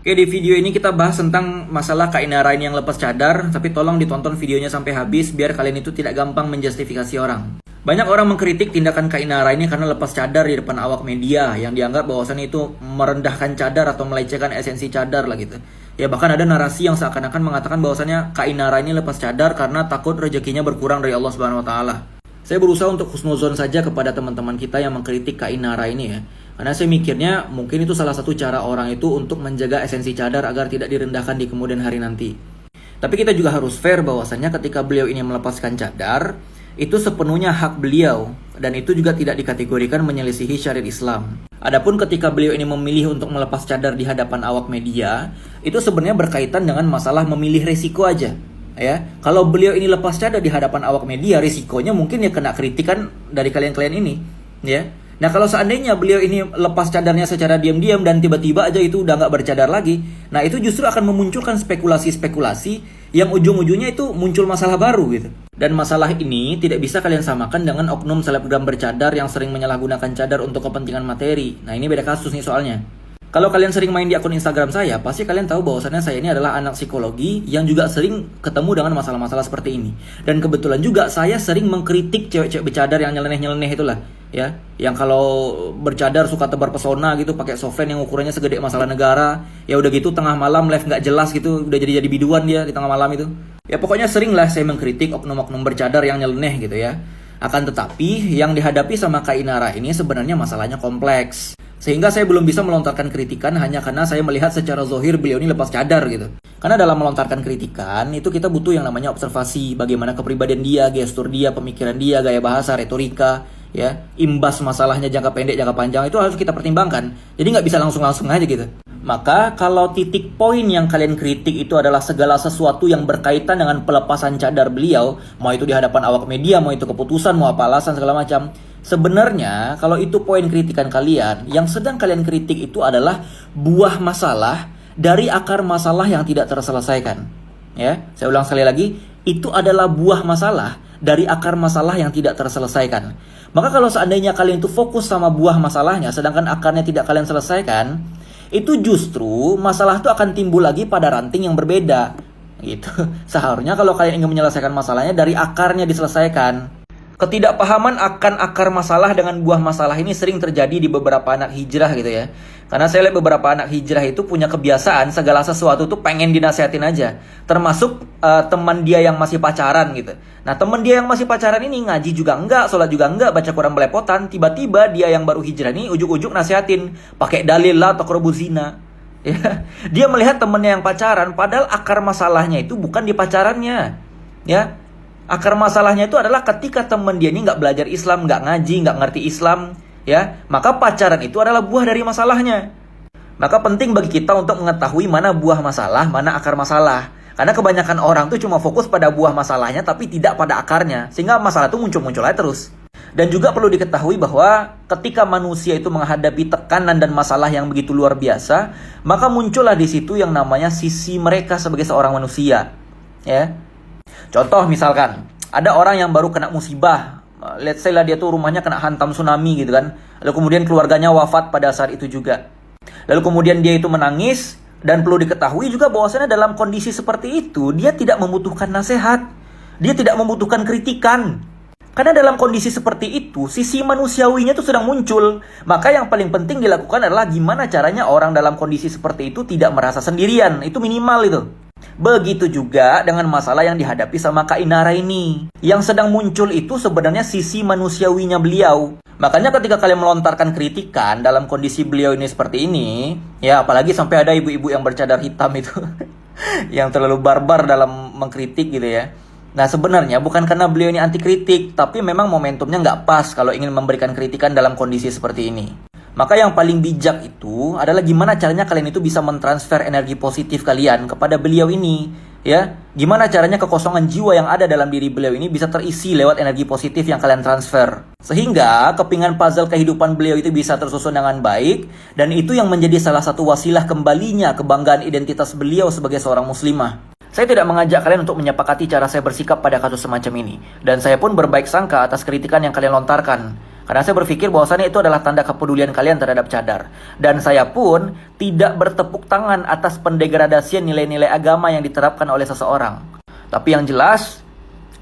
Oke, di video ini kita bahas tentang masalah Kak Ina Raini yang lepas cadar, tapi tolong ditonton videonya sampai habis biar kalian itu tidak gampang menjustifikasi orang. Banyak orang mengkritik tindakan Kak Ina Raini karena lepas cadar di depan awak media yang dianggap bahwasannya itu merendahkan cadar atau melecehkan esensi cadar lah gitu. Ya bahkan ada narasi yang seakan-akan mengatakan bahwasannya Kak Ina Raini lepas cadar karena takut rezekinya berkurang dari Allah Subhanahu wa taala. Saya berusaha untuk husnuzon saja kepada teman-teman kita yang mengkritik Kak Ina Raini ya. Karena saya mikirnya mungkin itu salah satu cara orang itu untuk menjaga esensi cadar agar tidak direndahkan di kemudian hari nanti. Tapi kita juga harus fair bahwasannya ketika beliau ini melepaskan cadar, itu sepenuhnya hak beliau dan itu juga tidak dikategorikan menyelisihi syariat Islam. Adapun ketika beliau ini memilih untuk melepas cadar di hadapan awak media, itu sebenarnya berkaitan dengan masalah memilih resiko aja. Ya, kalau beliau ini lepas cadar di hadapan awak media, risikonya mungkin ya kena kritikan dari kalian-kalian ini, ya. Nah, kalau seandainya beliau ini lepas cadarnya secara diam-diam dan tiba-tiba aja itu udah nggak bercadar lagi, nah itu justru akan memunculkan spekulasi-spekulasi yang ujung-ujungnya itu muncul masalah baru gitu. Dan masalah ini tidak bisa kalian samakan dengan oknum selebgram bercadar yang sering menyalahgunakan cadar untuk kepentingan materi. Nah, ini beda kasus nih soalnya. Kalau kalian sering main di akun Instagram saya, pasti kalian tahu bahwasannya saya ini adalah anak psikologi yang juga sering ketemu dengan masalah-masalah seperti ini. Dan kebetulan juga saya sering mengkritik cewek-cewek bercadar yang nyeleneh-nyeleneh itulah, ya. Yang kalau bercadar suka tebar pesona gitu, pakai softline yang ukurannya segede masalah negara. Ya udah gitu tengah malam live nggak jelas gitu, udah jadi biduan dia di tengah malam itu. Ya pokoknya sering lah saya mengkritik oknum-oknum bercadar yang nyeleneh gitu ya. Akan tetapi yang dihadapi sama Kak Ina Raini ini sebenarnya masalahnya kompleks. Sehingga saya belum bisa melontarkan kritikan hanya karena saya melihat secara zohir beliau ini lepas cadar gitu. Karena dalam melontarkan kritikan itu kita butuh yang namanya observasi. Bagaimana kepribadian dia, gestur dia, pemikiran dia, gaya bahasa, retorika, ya, imbas masalahnya jangka pendek, jangka panjang itu harus kita pertimbangkan. Jadi nggak bisa langsung-langsung aja gitu. Maka kalau titik poin yang kalian kritik itu adalah segala sesuatu yang berkaitan dengan pelepasan cadar beliau, mau itu di hadapan awak media, mau itu keputusan, mau apa alasan segala macam. Sebenarnya kalau itu poin kritikan kalian, yang sedang kalian kritik itu adalah buah masalah dari akar masalah yang tidak terselesaikan. Ya, saya ulang sekali lagi, itu adalah buah masalah dari akar masalah yang tidak terselesaikan. Maka kalau seandainya kalian itu fokus sama buah masalahnya, sedangkan akarnya tidak kalian selesaikan, itu justru masalah itu akan timbul lagi pada ranting yang berbeda. Gitu. Seharusnya kalau kalian ingin menyelesaikan masalahnya dari akarnya diselesaikan. Ketidakpahaman akan akar masalah dengan buah masalah ini sering terjadi di beberapa anak hijrah gitu ya. Karena saya lihat beberapa anak hijrah itu punya kebiasaan segala sesuatu tuh pengen dinasihatin aja. Termasuk teman dia yang masih pacaran gitu. Nah, teman dia yang masih pacaran ini ngaji juga enggak, sholat juga enggak, baca Quran belepotan. Tiba-tiba dia yang baru hijrah ini ujuk-ujuk nasihatin pakai dalil la taqrabuz zina. Ya. Dia melihat temennya yang pacaran padahal akar masalahnya itu bukan di pacarannya. Ya. Akar masalahnya itu adalah ketika teman dia ini nggak belajar Islam, nggak ngaji, nggak ngerti Islam, ya, maka pacaran itu adalah buah dari masalahnya. Maka penting bagi kita untuk mengetahui mana buah masalah, mana akar masalah. Karena kebanyakan orang tuh cuma fokus pada buah masalahnya tapi tidak pada akarnya, sehingga masalah itu muncul-muncul aja terus. Dan juga perlu diketahui bahwa ketika manusia itu menghadapi tekanan dan masalah yang begitu luar biasa, maka muncullah di situ yang namanya sisi mereka sebagai seorang manusia, ya. Contoh misalkan, ada orang yang baru kena musibah, let's say lah dia tuh rumahnya kena hantam tsunami gitu kan, lalu kemudian keluarganya wafat pada saat itu juga. Lalu kemudian dia itu menangis, dan perlu diketahui juga bahwasanya dalam kondisi seperti itu, dia tidak membutuhkan nasihat, dia tidak membutuhkan kritikan. Karena dalam kondisi seperti itu, sisi manusiawinya itu sedang muncul. Maka yang paling penting dilakukan adalah gimana caranya orang dalam kondisi seperti itu tidak merasa sendirian, itu minimal itu. Begitu juga dengan masalah yang dihadapi sama Kak Ina Raini. Yang sedang muncul itu sebenarnya sisi manusiawinya beliau. Makanya ketika kalian melontarkan kritikan dalam kondisi beliau ini seperti ini, ya apalagi sampai ada ibu-ibu yang bercadar hitam itu yang terlalu barbar dalam mengkritik gitu ya. Nah sebenarnya bukan karena beliau ini anti kritik, tapi memang momentumnya nggak pas kalau ingin memberikan kritikan dalam kondisi seperti ini. Maka yang paling bijak itu adalah gimana caranya kalian itu bisa mentransfer energi positif kalian kepada beliau ini, ya. Gimana caranya kekosongan jiwa yang ada dalam diri beliau ini bisa terisi lewat energi positif yang kalian transfer. Sehingga kepingan puzzle kehidupan beliau itu bisa tersusun dengan baik, dan itu yang menjadi salah satu wasilah kembalinya kebanggaan identitas beliau sebagai seorang muslimah. Saya tidak mengajak kalian untuk menyepakati cara saya bersikap pada kasus semacam ini, dan saya pun berbaik sangka atas kritikan yang kalian lontarkan. Karena saya berpikir bahwasannya itu adalah tanda kepedulian kalian terhadap cadar. Dan saya pun tidak bertepuk tangan atas pendegradasian nilai-nilai agama yang diterapkan oleh seseorang. Tapi yang jelas,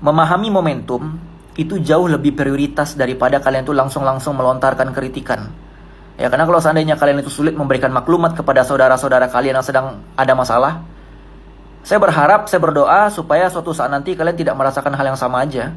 memahami momentum itu jauh lebih prioritas daripada kalian itu langsung-langsung melontarkan kritikan. Ya, karena kalau seandainya kalian itu sulit memberikan maklumat kepada saudara-saudara kalian yang sedang ada masalah, saya berharap, saya berdoa supaya suatu saat nanti kalian tidak merasakan hal yang sama aja.